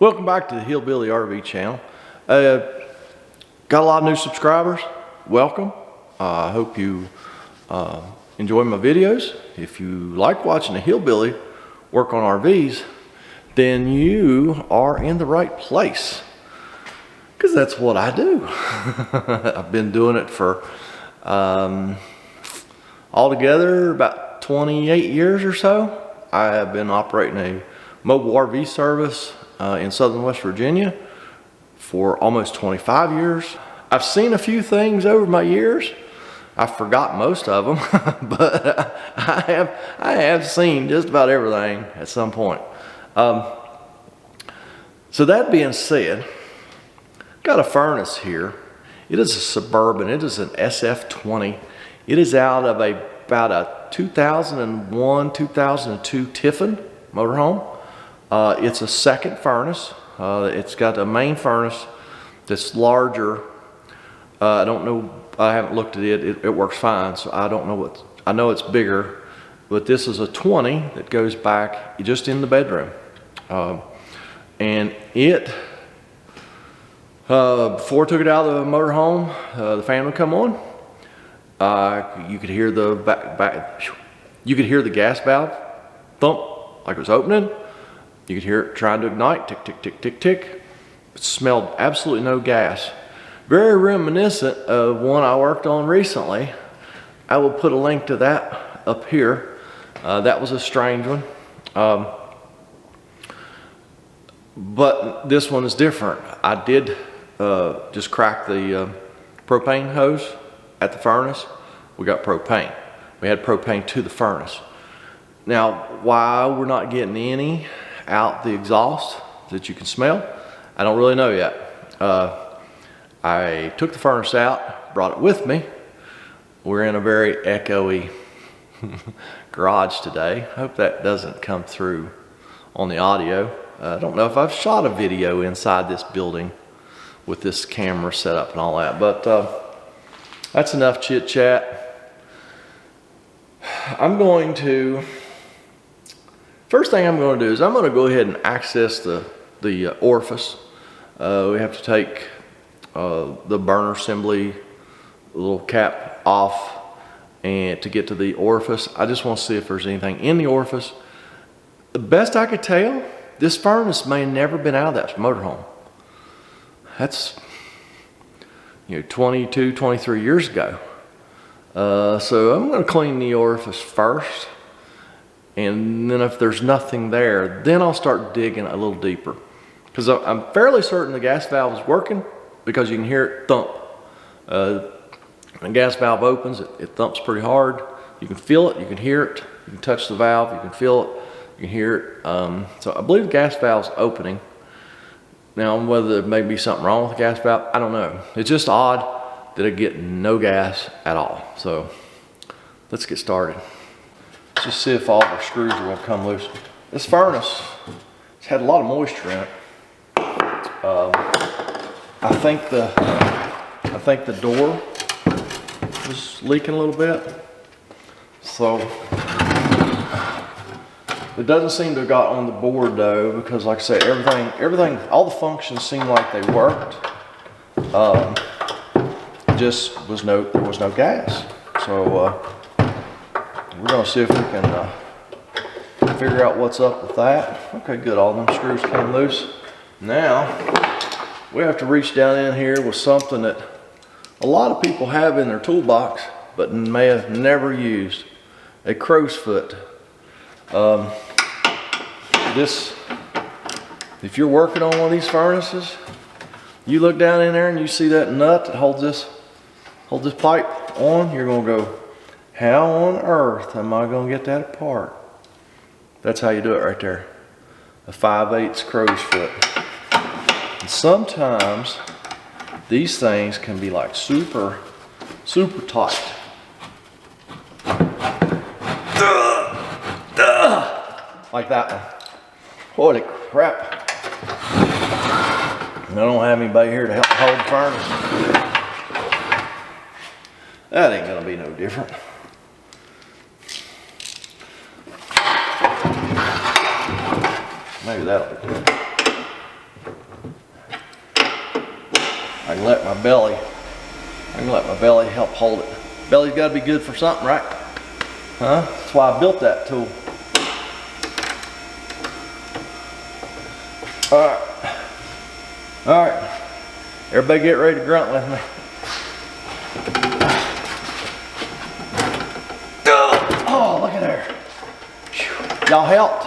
Welcome back to the Hillbilly RV channel. Got a lot of new subscribers. Welcome. I hope you enjoy my videos. If you like watching a hillbilly work on RVs, then you are in the right place, because that's what I do. I've been doing it for altogether about 28 years or so. I have been operating a mobile RV service in southern West Virginia for almost 25 years. I've seen a few things over my years. I forgot most of them, but I have seen just about everything at some point. So that being said, got a furnace here. It is a Suburban. It is an SF20. It is out of about a 2001, 2002 Tiffin motorhome. It's a second furnace. It's got a main furnace that's larger. I don't know, I haven't looked at it. It works fine, so I don't know what, I know it's bigger, but this is a 20 that goes back just in the bedroom. And it, before I took it out of the motorhome, the fan would come on. You could hear you could hear the gas valve thump like it was opening. You could hear it trying to ignite, tick, tick, tick, tick, tick. It smelled absolutely no gas. Very reminiscent of one I worked on recently. I will put a link to that up here. That was a strange one. But this one is different. I did just crack the propane hose at the furnace. We got propane. We had propane to the furnace. Now, why we're not getting any out the exhaust that you can smell, I don't really know yet. I took the furnace out, brought it with me. We're in a very echoey garage today. Hope that doesn't come through on the audio. I don't know if I've shot a video inside this building with this camera set up and all that, but that's enough chit chat. First thing I'm going to do is I'm going to go ahead and access the orifice. We have to take the burner assembly, the little cap off, and to get to the orifice. I just want to see if there's anything in the orifice. The best I could tell, this furnace may have never been out of that motorhome. That's 22, 23 years ago. So I'm going to clean the orifice first, and then if there's nothing there, then I'll start digging a little deeper, because I'm fairly certain the gas valve is working, because you can hear it thump. When the gas valve opens, it thumps pretty hard. You can feel it, you can hear it, you can touch the valve, you can feel it, you can hear it. So I believe the gas valve's opening. Now, whether there may be something wrong with the gas valve, I don't know. It's just odd that I get no gas at all. So let's get started. Let's just see if all of our screws are gonna come loose. This furnace has had a lot of moisture in it. I think the door was leaking a little bit. So it doesn't seem to have got on the board though, because like I said, everything, all the functions seemed like they worked. Just there was no gas. So we're gonna see if we can figure out what's up with that. Okay, good, all them screws came loose. Now we have to reach down in here with something that a lot of people have in their toolbox but may have never used: a crow's foot. If you're working on one of these furnaces, you look down in there and you see that nut that holds this pipe on, you're gonna go, how on earth am I gonna get that apart? That's how you do it right there. A 5/8 crow's foot. And sometimes these things can be like super tight. Like that one. Holy crap. I don't have anybody here to help hold the furnace. That ain't gonna be no different. Maybe that'll be good. can let my belly help hold it. Belly's got to be good for something, right? Huh? That's why I built that tool. All right. Everybody get ready to grunt with me. Oh, look at there. Y'all helped.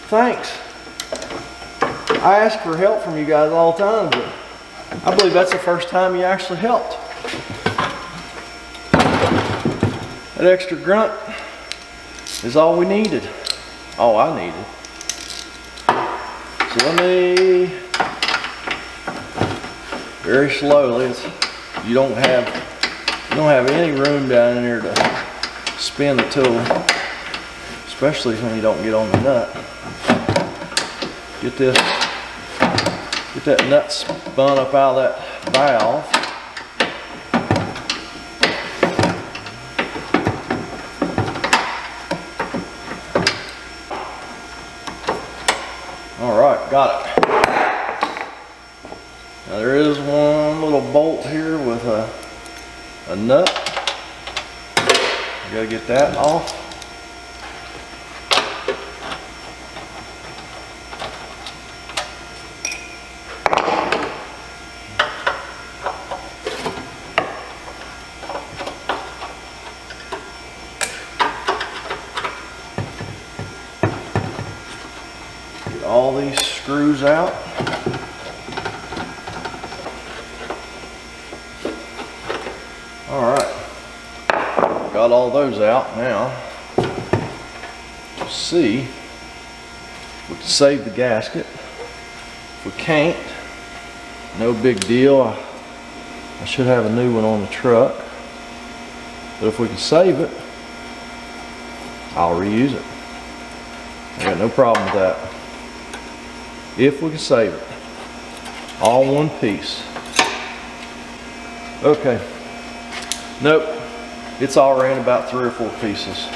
Thanks. I ask for help from you guys all the time, but I believe that's the first time you actually helped. That extra grunt is all we needed. All I needed. So let me, very slowly, you don't have any room down in there to spin the tool, especially when you don't get on the nut. Get that nut spun up out of that valve. All right, got it. Now there is one little bolt here with a nut. You gotta get that off. Get all these screws out. All right, got all those out now. Let's see if we can save the gasket. If we can't, no big deal. I should have a new one on the truck. But if we can save it, I'll reuse it. I got no problem with that. If we can save it. All one piece. Okay. Nope, it's all ran about 3 or 4 pieces.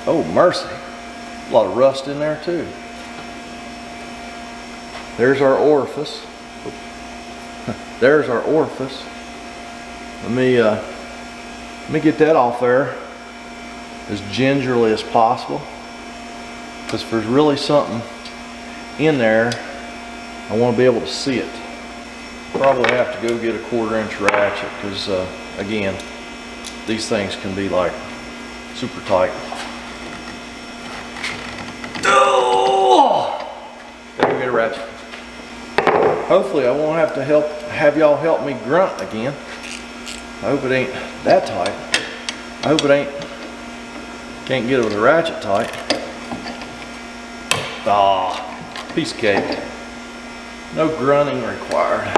Oh, mercy. A lot of rust in there too. There's our orifice. There's our orifice. Let me get that off there as gingerly as possible. Because if there's really something in there, I want to be able to see it. Probably have to go get a 1/4" ratchet because again, these things can be like super tight. Oh! Gotta go get a ratchet. Hopefully I won't have to have y'all help me grunt again. I hope it ain't that tight. I hope it can't get it with a ratchet tight. Ah, piece of cake. No grunting required.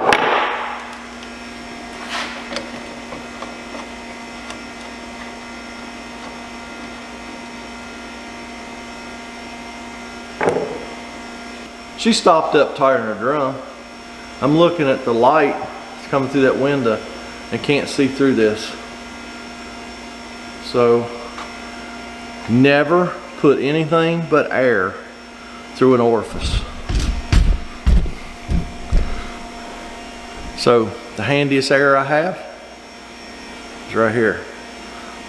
She stopped up tighter than her drum. I'm looking at the light that's coming through that window and can't see through this. So never put anything but air through an orifice. So the handiest air I have is right here.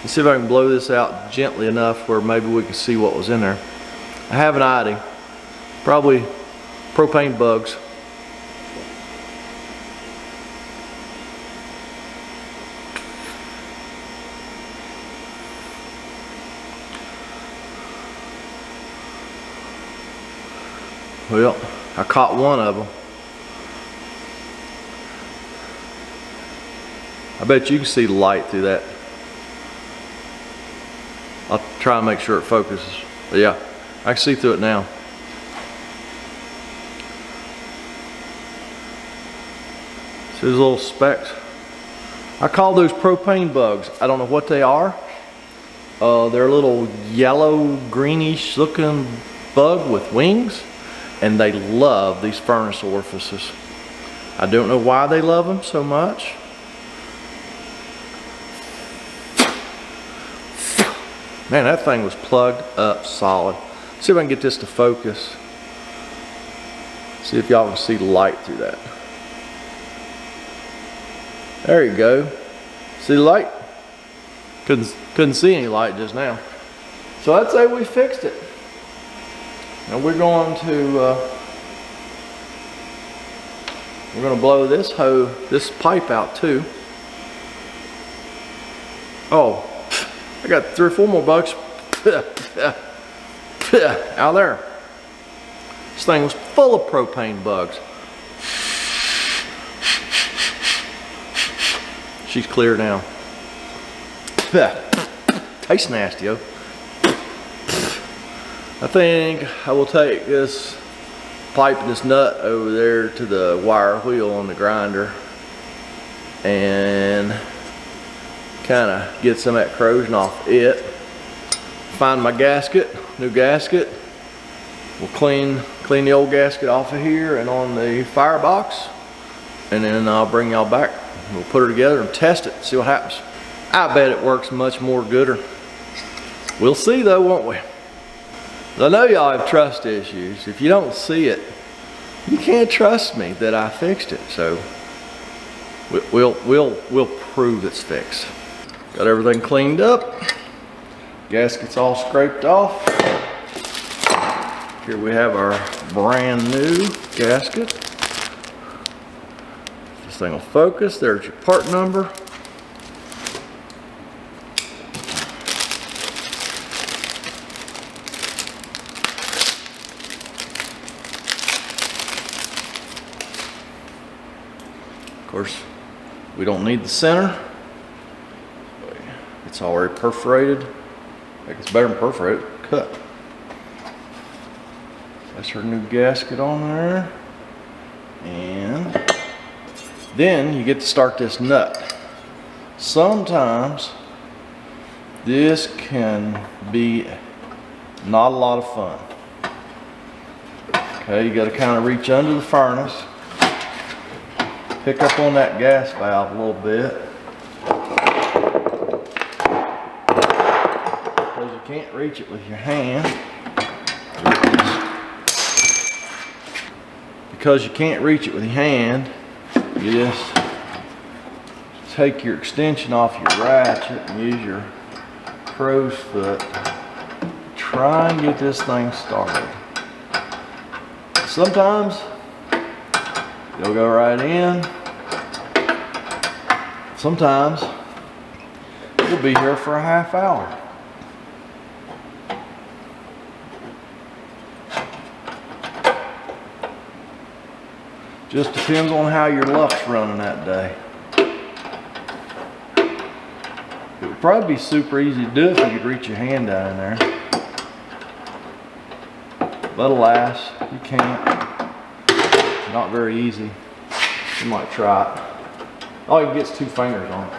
Let's see if I can blow this out gently enough where maybe we can see what was in there. I have an idea. Probably propane bugs. Well, I caught one of them. I bet you can see the light through that. I'll try and make sure it focuses. But yeah, I can see through it now. See those little specks? I call those propane bugs. I don't know what they are. They're a little yellow, greenish looking bug with wings, and they love these furnace orifices. I don't know why they love them so much. Man, that thing was plugged up solid. See if I can get this to focus. See if y'all can see the light through that. There you go. See the light? Couldn't see any light just now. So I'd say we fixed it. Now we're going to blow this pipe out too. Oh, I got 3 or 4 more bugs out there. This thing was full of propane bugs. She's clear now. Tastes nasty, yo. I think I will take this pipe and this nut over there to the wire wheel on the grinder and kind of get some of that corrosion off it. Find my gasket, new gasket. We'll clean the old gasket off of here and on the firebox, and then I'll bring y'all back. We'll put her together and test it, see what happens. I bet it works much more gooder. We'll see though, won't we? I know y'all have trust issues. If you don't see it, you can't trust me that I fixed it. So we'll prove it's fixed. Got everything cleaned up. Gasket's all scraped off. Here we have our brand new gasket. This thing will focus. There's your part number. Of course, we don't need the center. It's already perforated. I think it's better than perforated. Cut. That's our new gasket on there. And then you get to start this nut. Sometimes this can be not a lot of fun. Okay, you got to kind of reach under the furnace, pick up on that gas valve a little bit, because you can't reach it with your hand. Because you can't reach it with your hand, you just take your extension off your ratchet and use your crow's foot. Try and get this thing started. Sometimes you'll go right in. Sometimes you'll be here for a half hour. Just depends on how your luck's running that day. It would probably be super easy to do if you could reach your hand down in there. But alas, you can't. It's not very easy. You might try it. All you can get is 2 fingers on it.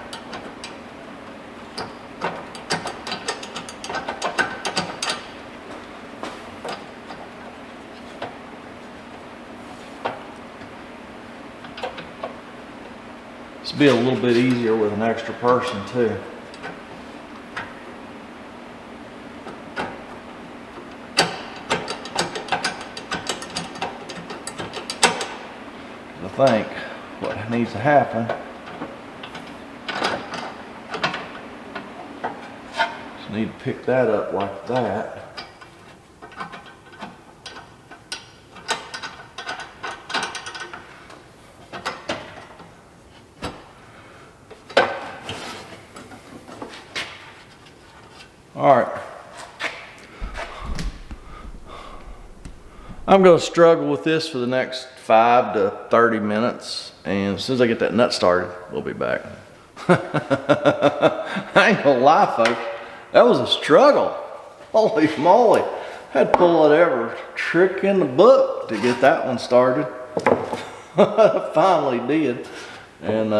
This will be a little bit easier with an extra person too. I think what needs to happen is need to pick that up like that. All right, I'm going to struggle with this for the next 5 to 30 minutes, and as soon as I get that nut started, we'll be back. I ain't gonna lie, folks, that was a struggle. Holy moly, I had to pull whatever trick in the book to get that one started. I finally did, and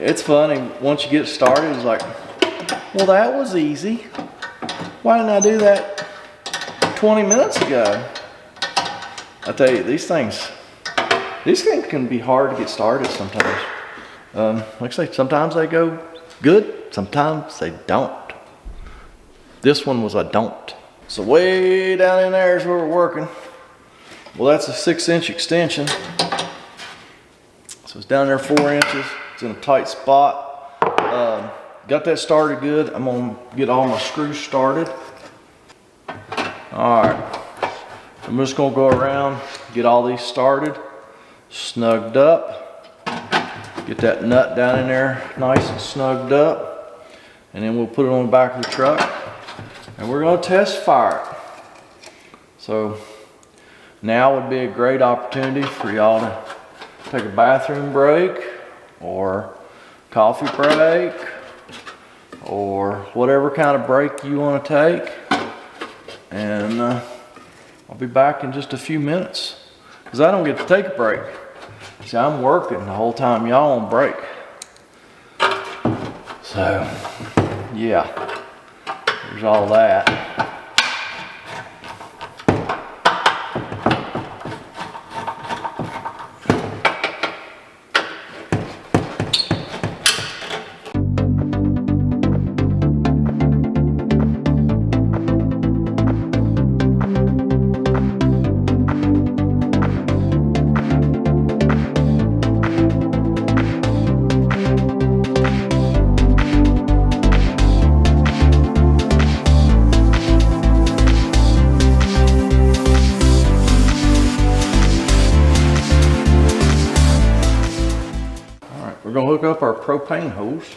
it's funny, once you get started, it's like, well, that was easy. Why didn't I do that 20 minutes ago? I tell you, these things can be hard to get started sometimes. Like I say, sometimes they go good, sometimes they don't. This one was a don't. So way down in there is where we're working. Well, that's a 6-inch extension. So it's down there 4 inches. It's in a tight spot. Got that started good. I'm gonna get all my screws started. All right, I'm just gonna go around, get all these started, snugged up. Get that nut down in there nice and snugged up. And then we'll put it on the back of the truck. And we're gonna test fire it. So now would be a great opportunity for y'all to take a bathroom break or coffee break or whatever kind of break you want to take. And I'll be back in just a few minutes because I don't get to take a break. See, I'm working the whole time y'all on break. So, yeah, there's all that. We're gonna hook up our propane hose.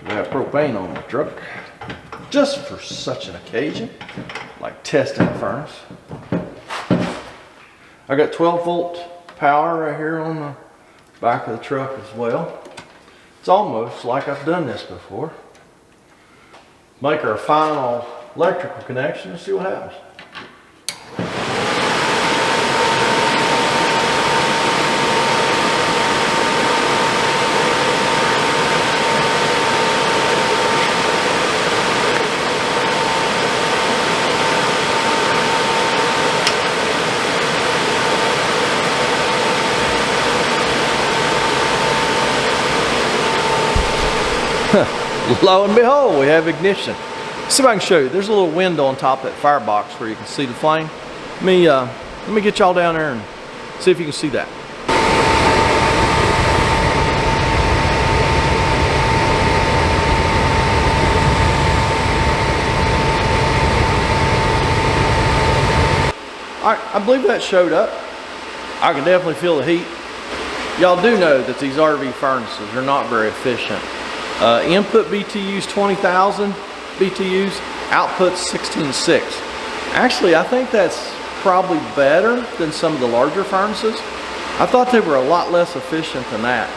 We have propane on the truck just for such an occasion, like testing the furnace. I got 12-volt power right here on the back of the truck as well. It's almost like I've done this before. Make our final electrical connection and see what happens. Lo and behold, we have ignition. See if I can show you. There's a little window on top of that firebox where you can see the flame. Let me get y'all down there and see if you can see that. All right, I believe that showed up. I can definitely feel the heat. Y'all do know that these RV furnaces are not very efficient. Input BTUs 20,000 BTUs, output 16.6. Actually, I think that's probably better than some of the larger furnaces. I thought they were a lot less efficient than that.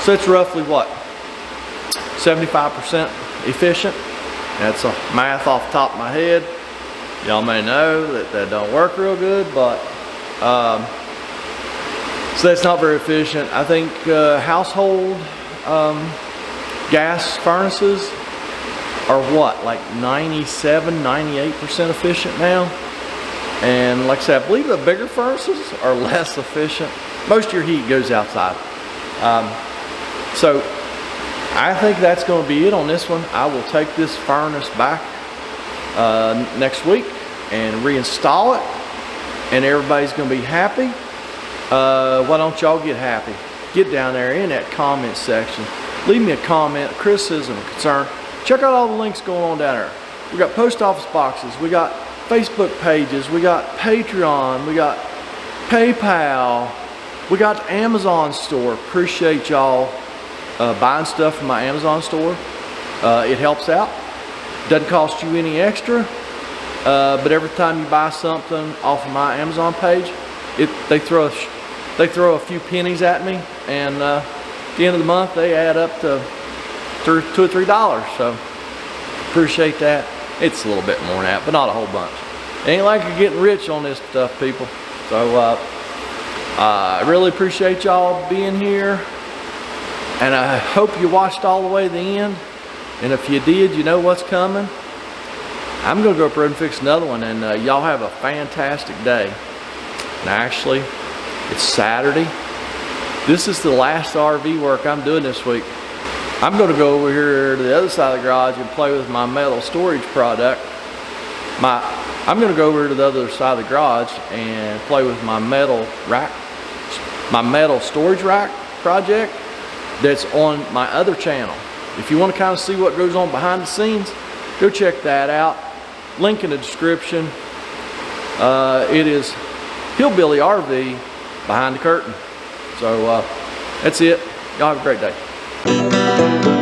So it's roughly what? 75% efficient. That's a math off the top of my head. Y'all may know that that don't work real good, but so that's not very efficient. I think household gas furnaces are what, like 97, 98% efficient now. And like I said, I believe the bigger furnaces are less efficient. Most of your heat goes outside. So I think that's going to be it on this one. I will take this furnace back next week and reinstall it, and everybody's going to be happy. Why don't y'all get happy? Get down there in that comment section. Leave me a comment, a criticism, a concern. Check out all the links going on down there. We got post office boxes. We got Facebook pages. We got Patreon. We got PayPal. We got the Amazon store. Appreciate y'all buying stuff from my Amazon store. It helps out. Doesn't cost you any extra. But every time you buy something off of my Amazon page, they throw a few pennies at me, and at the end of the month they add up to $2 or $3. So appreciate that. It's a little bit more than that, but not a whole bunch. It ain't like you're getting rich on this stuff, people. So I really appreciate y'all being here, and I hope you watched all the way to the end. And if you did, you know what's coming. I'm gonna go up road and fix another one, and y'all have a fantastic day. And actually, it's Saturday. This is the last RV work I'm doing this week. I'm gonna go over here to the other side of the garage and play with my metal storage product. My I'm gonna go over to the other side of the garage and play with my metal rack, my metal storage rack project that's on my other channel. If you want to kind of see what goes on behind the scenes, go check that out. Link in the description. It is Hillbilly RV behind the curtain. So that's it. Y'all have a great day.